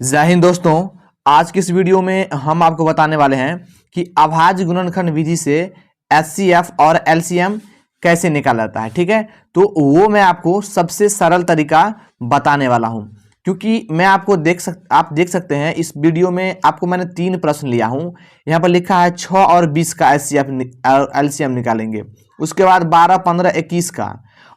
जय हिंद दोस्तों। आज की इस वीडियो में हम आपको बताने वाले हैं कि अभाज्य गुणनखंड विधि से एचसीएफ और एलसीएम कैसे निकाला जाता है। ठीक है, तो वो मैं आपको सबसे सरल तरीका बताने वाला हूं, क्योंकि मैं आपको आप देख सकते हैं इस वीडियो में आपको मैंने 3 प्रश्न लिया हूं। यहाँ पर लिखा है 6 और 20 का एचसीएफ और एलसीएम निकालेंगे, उसके बाद 12, 15, 21 का,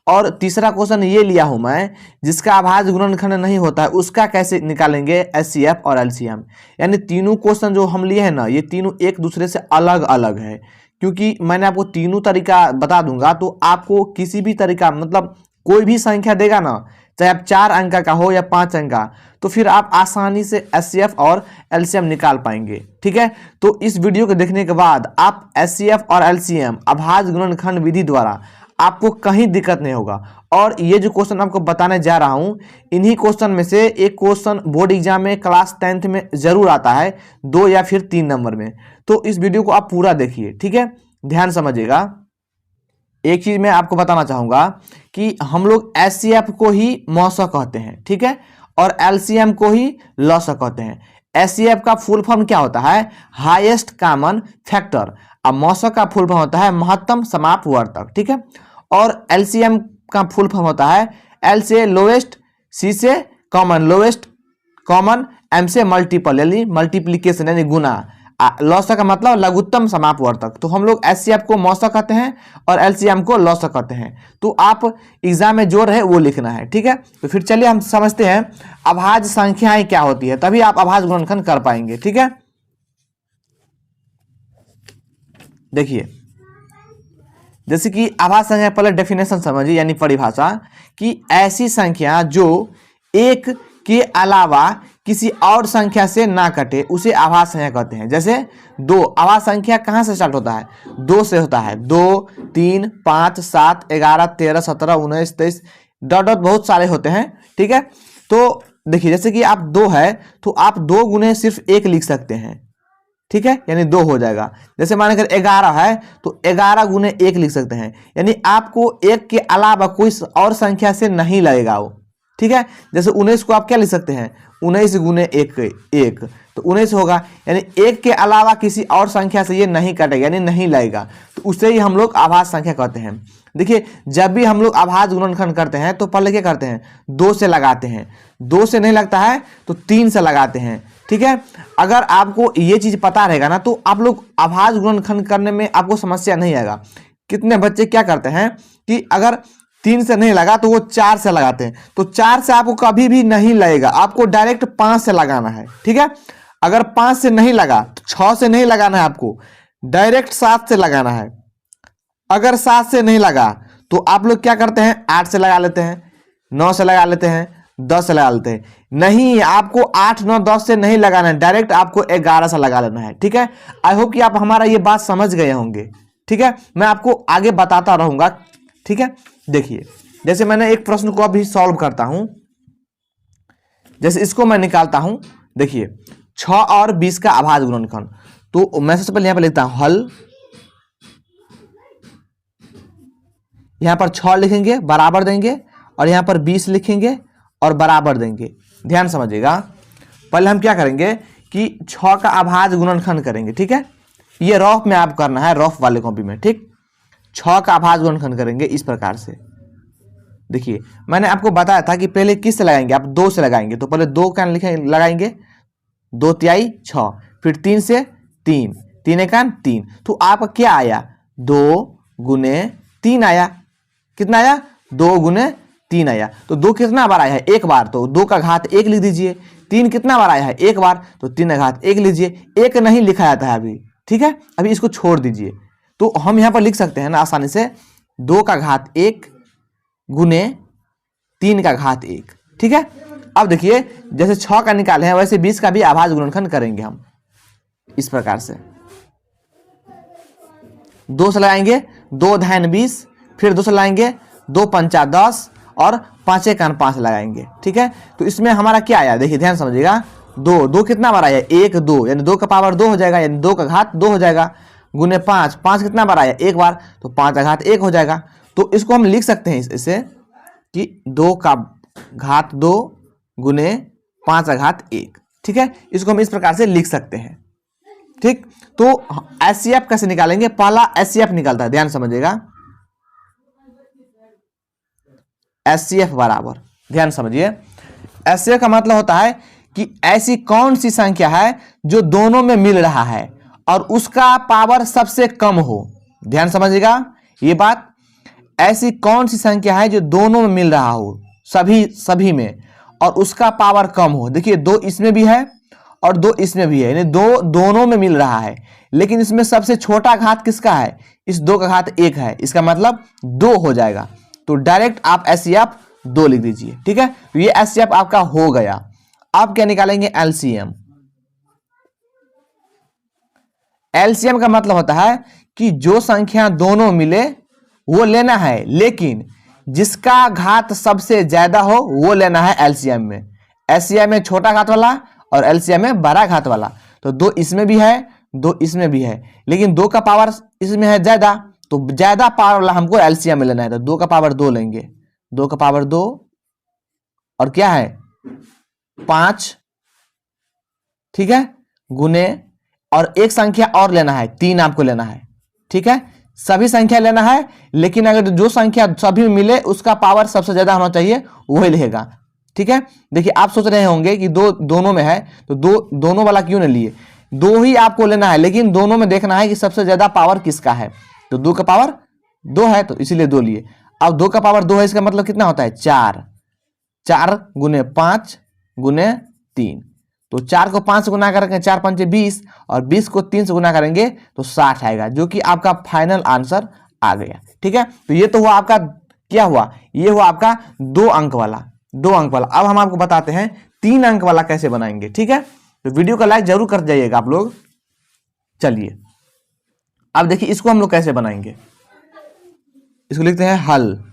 और तीसरा क्वेश्चन ये लिया हूं मैं जिसका अभाज्य गुणनखंड नहीं होता है उसका कैसे निकालेंगे एचसीएफ और एलसीएम। यानी तीनों क्वेश्चन जो हम लिए हैं ना, ये तीनों एक दूसरे से अलग अलग है, क्योंकि मैंने आपको तीनों तरीका बता दूंगा तो आपको किसी भी तरीका मतलब कोई भी संख्या देगा ना, चाहे आप 4 अंक का हो या 5 अंक का, तो फिर आप आसानी से एचसीएफ और एलसीएम निकाल पाएंगे। ठीक है, तो इस वीडियो को देखने के बाद आप एचसीएफ और एलसीएम अभाज्य गुणनखंड विधि द्वारा आपको कहीं दिक्कत नहीं होगा। और ये जो क्वेश्चन आपको बताने जा रहा हूं, इन्हीं क्वेश्चन में से एक क्वेश्चन बोर्ड एग्जाम में क्लास 10th में जरूर आता है, 2 या फिर 3 नंबर में। तो इस वीडियो को आप पूरा देखिए, ठीक है, ध्यान समझिएगा। एक चीज मैं आपको बताना चाहूंगा कि हम लोग एचसीएफ को ही मौसा कहते हैं, ठीक है, और एलसीएम को ही लौसा कहते हैं। एचसीएफ का फुल फॉर्म क्या होता है? Highest common factor. अब मौसा का फुल फॉर्म होता है महत्तम समापवर्तक, ठीक है। और एलसीएम का फुल फॉर्म होता है एल से लोएस्ट, सी से कॉमन लोएस्ट कॉमन, एम से मल्टीपल यानी मल्टीप्लीकेशन यानी गुना, लौसा का मतलब लघुत्तम समापवर्तक। तो हम लोग एचसीएफ को मौसा कहते हैं और एलसीएम को लौसा कहते हैं। तो आप एग्जाम में जो रहे वो लिखना है, ठीक है। तो फिर चलिए हम समझते हैं अभाज्य संख्याएं क्या होती है, तभी आप अभाज्य गुणनखंड कर पाएंगे। ठीक है, देखिए जैसे कि अभाज्य संख्या, पहले डेफिनेशन समझिए यानी परिभाषा, कि ऐसी संख्या जो एक के अलावा किसी और संख्या से ना कटे उसे अभाज्य संख्या कहते हैं। जैसे 2, अभाज्य संख्या कहां से स्टार्ट होता है? 2 से होता है। 2, 3, 5, 7, 11, 13, 17, 19, 23 डॉट डॉट बहुत सारे होते हैं, ठीक है। तो देखिए जैसे कि आप 2 है तो आप 2 गुने सिर्फ 1 लिख सकते हैं, ठीक है, यानी 2 हो जाएगा। जैसे मान कर 11 है तो 11 गुने 1 लिख सकते हैं, यानी आपको 1 के अलावा कोई और संख्या से नहीं लगेगा वो, ठीक है। जैसे 19 को आप क्या लिख सकते हैं? 19 गुने 1 तो 19 होगा, यानी 1 के अलावा किसी और संख्या से ये नहीं कटेगा यानी नहीं लगेगा, तो उससे ही हम लोग अभाज्य संख्या कहते हैं। देखिए जब भी हम लोग अभाज्य गुणनखंड करते हैं तो पहले क्या करते हैं? 2 से लगाते हैं, 2 से नहीं लगता है तो 3 से लगाते हैं, ठीक है। अगर आपको ये चीज पता रहेगा ना तो आप लोग अभाज्य गुणनखंड करने में आपको समस्या नहीं आएगा। कितने बच्चे क्या करते हैं कि अगर 3 से नहीं लगा तो वो 4 से लगाते हैं, तो 4 से आपको कभी भी नहीं लगेगा, आपको डायरेक्ट 5 से लगाना है, ठीक है। अगर 5 से नहीं लगा तो 6 से नहीं लगाना है, आपको डायरेक्ट 7 से लगाना है। अगर 7 से नहीं लगा तो आप लोग क्या करते हैं? 8 से लगा लेते हैं, 9 से लगा लेते हैं, 10 से लगा लेते हैं। नहीं, आपको 8, 9, 10 से नहीं लगाना है, डायरेक्ट आपको 11 से लगा लेना है, ठीक है। आई होप कि आप हमारा ये बात समझ गए होंगे, ठीक है। मैं आपको आगे बताता रहूंगा, ठीक है। देखिए जैसे मैंने एक प्रश्न को अभी सॉल्व करता हूं, जैसे इसको मैं निकालता हूं। देखिए 6 और 20 का अभाज्य गुणनखंड, तो मैं सबसे पहले यहां पर लिखता हूं हल। यहां पर 6 लिखेंगे, बराबर देंगे, और यहां पर 20 लिखेंगे और बराबर देंगे। ध्यान समझिएगा, पहले हम क्या करेंगे कि 6 का अभाज्य गुणनखंड करेंगे, ठीक है। ये रफ में आप करना है, रफ वाले कॉपी में, ठीक। 6 का अभाज्य गुणनखंड करेंगे इस प्रकार से। देखिए मैंने आपको बताया था कि पहले किस से लगाएंगे? आप 2 से लगाएंगे, तो पहले 2 का लगाएंगे, 2 तिहाई 6, फिर 3 से 3, 3 एकान 3, तो आपका क्या आया? 2 गुने 3 आया। कितना आया? 2 गुने 3 आया। तो 2 कितना बार आया है? 1 बार, तो 2 का घात 1 लिख दीजिए। 3 कितना बार आया है? 1 बार, तो 3 का घात 1 लीजिए। 1 नहीं लिखा जाता है अभी, ठीक है, अभी इसको छोड़ दीजिए। तो हम यहां पर लिख सकते हैं ना आसानी से, 2 का घात 1 गुने 3 का घात 1, ठीक है। अब देखिए जैसे 6 का निकाले हैं वैसे 20 का भी अभाज्य गुणनखंड करेंगे हम इस प्रकार से। 2 से लगाएंगे, 2 धान 20, फिर 2 से लगाएंगे, 2 पंचा 10 और 5 एकान 5 लगाएंगे, ठीक है। तो इसमें हमारा क्या आया? देखिए ध्यान समझिएगा, 2 कितना बार आया? 1, 2, यानी 2 का पावर 2 हो जाएगा, यानी 2 का घात 2 हो जाएगा, गुने 5, 5 कितना बार आया? 1 बार, तो 5 का घात 1 हो जाएगा। तो इसको हम लिख सकते हैं इसे कि 2 का घात 2 गुने 5 का घात 1, ठीक है, इसको हम इस प्रकार से लिख सकते हैं। ठीक, तो HCF कैसे निकालेंगे? पहला HCF निकलता है, ध्यान समझिएगा। HCF बराबर, ध्यान समझिए, HCF का मतलब होता है कि ऐसी कौन सी संख्या है जो दोनों में मिल रहा है और उसका पावर सबसे कम हो। ध्यान समझिएगा ये बात, ऐसी कौन सी संख्या है जो दोनों में मिल रहा हो, सभी में, और उसका पावर कम हो। देखिए 2 इसमें भी है और 2 इसमें भी है, यानी दोनों में मिल रहा है, लेकिन इसमें सबसे छोटा घात किसका है? इस 2 का घात 1 है, इसका मतलब 2 हो जाएगा। तो डायरेक्ट आप HCF 2 लिख दीजिए। ठीक है, तो ये HCF आपका हो गया। आप क्या निकालेंगे? LCM। LCM का मतलब होता है कि जो संख्या दोनों मिले वो लेना है, लेकिन जिसका घात सबसे ज्यादा हो वो लेना है LCM में। HCF में छोटा घात वाला और LCM में बड़ा घात वाला। तो 2 इसमें भी है, 2 इसमें भी है, लेकिन 2 का पावर इसमें है ज्यादा, तो ज्यादा पावर वाला हमको LCM में लेना है। तो 2 का पावर 2 लेंगे, 2 का पावर 2 और क्या है 5, ठीक है, गुने, और एक संख्या और लेना है 3 आपको लेना है। ठीक है, सभी संख्या लेना है, लेकिन अगर जो संख्या सभी में मिले उसका पावर सबसे ज्यादा होना चाहिए, वही लिखेगा। ठीक है, देखिए आप सोच रहे होंगे कि दोनों में है तो दोनों वाला क्यों नहीं लिए? 2 ही आपको लेना है, लेकिन दोनों में देखना है कि सबसे ज्यादा पावर किसका है। तो 2 का पावर 2 है तो इसीलिए 2 लिए। अब 2 का पावर 2 है, इसका मतलब कितना होता है 4, 4 गुने 5 गुने 3। तो 4 को 5 से गुना करेंगे 4 5 20, और 20 को 3 से गुना करेंगे तो 60 आएगा, जो कि आपका फाइनल आंसर आ गया। ठीक है, तो ये तो हुआ आपका, क्या हुआ, ये हुआ आपका 2 अंक वाला, 2 अंक वाला। अब हम आपको बताते हैं 3 अंक वाला कैसे बनाएंगे। ठीक है, तो वीडियो का लाइक जरूर कर जाइएगा आप लोग। चलिए अब देखिए इसको हम लोग कैसे बनाएंगे। इसको लिखते हैं हल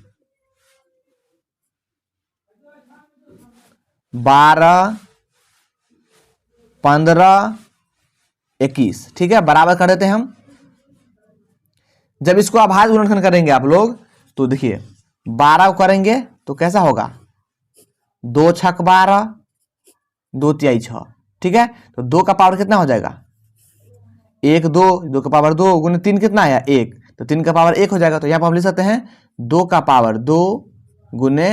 12 15 21। ठीक है, बराबर कर देते हैं हम। जब इसको अभाज्य गुणनखंड करेंगे आप लोग, तो देखिए 12 को करेंगे तो कैसा होगा 2 छक 12, 2 तिहाई 6। ठीक है, तो 2 का पावर कितना हो जाएगा 1 2, 2 का पावर 2 गुने 3 कितना आया 1, तो 3 का पावर 1 हो जाएगा। तो यहाँ पर हम लिख सकते हैं 2 का पावर 2 गुने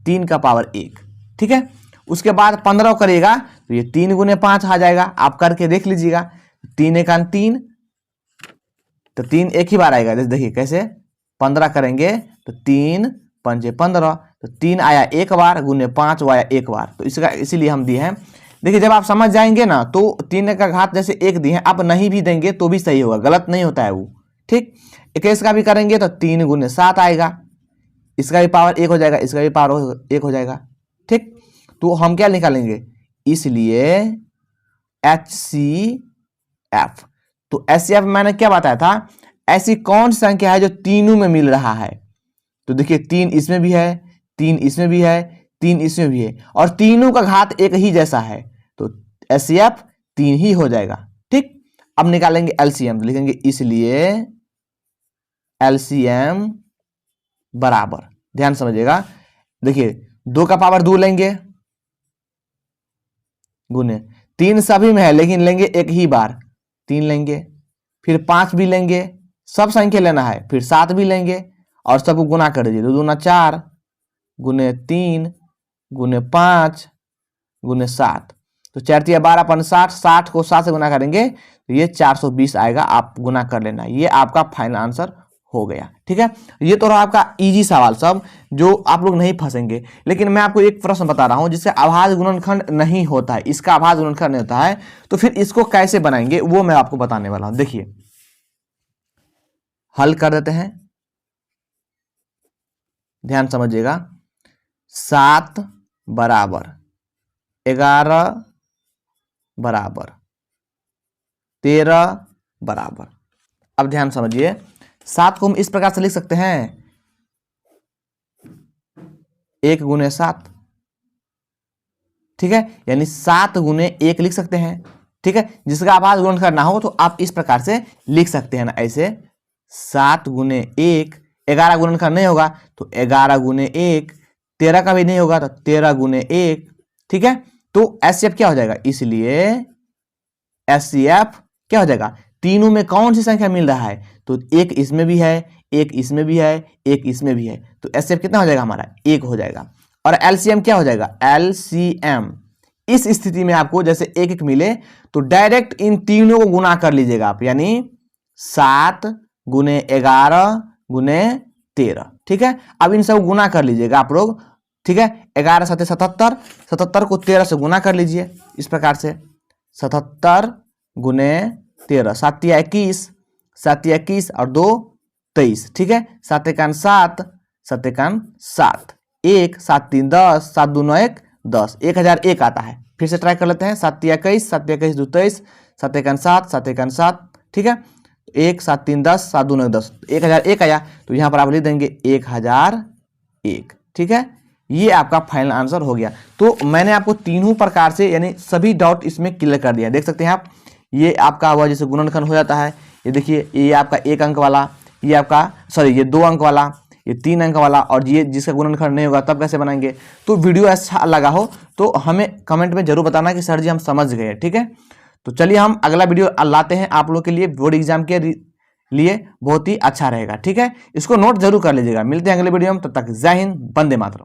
3 का पावर 1। ठीक है, उसके बाद 15 करिएगा तो ये 3 गुने 5 आ जाएगा, आप करके देख लीजिएगा। 3 1 3, तो 3 एक ही बार आएगा। देखिए कैसे 15 करेंगे तो 3 5 15, तो 3 आया एक बार गुने 5 आया एक बार, तो इसका इसीलिए हम दिए हैं। देखिए जब आप समझ जाएंगे ना तो 3 का घात जैसे 1 दिए हैं, आप नहीं भी देंगे तो भी सही होगा, गलत नहीं होता है वो। ठीक, 21 का भी करेंगे तो 3 गुने 7 आएगा, इसका भी पावर 1 हो जाएगा, इसका भी पावर 1 हो जाएगा। ठीक, तो हम क्या निकालेंगे, इसलिए HCF। तो HCF मैंने क्या बताया था, ऐसी कौन सी संख्या है जो तीनों में मिल रहा है। तो देखिए 3 इसमें भी है, 3 इसमें भी है, 3 इसमें भी है, और तीनों का घात एक ही जैसा है, तो HCF 3 ही हो जाएगा। ठीक, अब निकालेंगे LCM, लिखेंगे इसलिए LCM बराबर, ध्यान समझिएगा, देखिए 2 का पावर 2 लेंगे गुने 3 सभी में है लेकिन लेंगे एक ही बार 3 लेंगे, फिर 5 भी लेंगे, सब संख्या लेना है, फिर 7 भी लेंगे और सबको गुना कर दीजिए। 2 दूना 4 गुने 3 गुने 5 गुने 7, तो 4 तिया 12 अपन 60, 60 को 7 से गुना करेंगे तो ये 420 आएगा, आप गुना कर लेना। ये आपका फाइनल आंसर हो गया। ठीक है, ये तो रहा आपका इजी सवाल सब, जो आप लोग नहीं फंसेंगे। लेकिन मैं आपको एक प्रश्न बता रहा हूं जिससे अभाज्य गुणनखंड नहीं होता है, इसका अभाज्य गुणनखंड नहीं होता है, तो फिर इसको कैसे बनाएंगे वो मैं आपको बताने वाला हूं। देखिए हल कर देते हैं, ध्यान समझिएगा। 7 बराबर 11 बराबर 13 बराबर, अब ध्यान समझिए 7 को हम इस प्रकार से लिख सकते हैं 1 गुने 7। ठीक है, यानी 7 गुने 1 लिख सकते हैं। ठीक है, जिसका अभाज्य गुणनखंड ना हो तो आप इस प्रकार से लिख सकते हैं ना, ऐसे 7 गुने 1, 11 गुणनखंड नहीं होगा तो 11 गुने 1, 13 का भी नहीं होगा तो 13 गुने 1। ठीक है, तो एचसीएफ क्या हो जाएगा, इसलिए एचसीएफ क्या हो जाएगा, तीनों में कौन सी संख्या मिल रहा है, तो एक इसमें भी है, एक इसमें भी है, एक इसमें भी है, तो एचसीएफ कितना हो जाएगा हमारा, एक हो जाएगा। और एलसीएम क्या हो जाएगा, एलसीएम इस स्थिति में आपको जैसे एक एक मिले तो डायरेक्ट इन तीनों को गुना कर लीजिएगा आप, यानी 7 गुने 11 गुने 13, ठीक है। अब इन सब गुना कर लीजिएगा आप लोग, ठीक है। 11 7 77, 77 को 13 से गुना कर लीजिए इस प्रकार से, 77 गुने 13, 7 या 21, 7 या 21 और 2 23, ठीक है। 7 1 7, 7 1 7, 1 7 3 10, 7 2 9 1 10, 1001 आता है। फिर से ट्राई कर लेते हैं, 7 या 21, 7 या 21 2 23, 7 1 7, 7 1 7, ठीक है। 1 7 3 10, 7 2 9 10, 1001 आया, तो यहाँ पर आप लिख देंगे 1001, ठीक है। ये आपका फाइनल आंसर हो गया। तो मैंने आपको तीनों प्रकार से यानी सभी डाउट इसमें क्लियर कर दिया, देख सकते हैं आप। ये आपका हुआ जैसे गुणनखंड हो जाता है, ये देखिए ये आपका 1 अंक वाला, ये आपका ये 2 अंक वाला, ये 3 अंक वाला, और ये जिसका गुणनखंड नहीं होगा तब कैसे बनाएंगे। तो वीडियो अच्छा लगा हो तो हमें कमेंट में जरूर बताना कि सर जी हम समझ गए, ठीक है। तो चलिए हम अगला वीडियो लाते हैं आप लोग के लिए, बोर्ड एग्जाम के लिए बहुत ही अच्छा रहेगा, ठीक है। इसको नोट जरूर कर लीजिएगा। मिलते हैं अगले वीडियो में, तब तक जय हिंद, वंदे मातरम।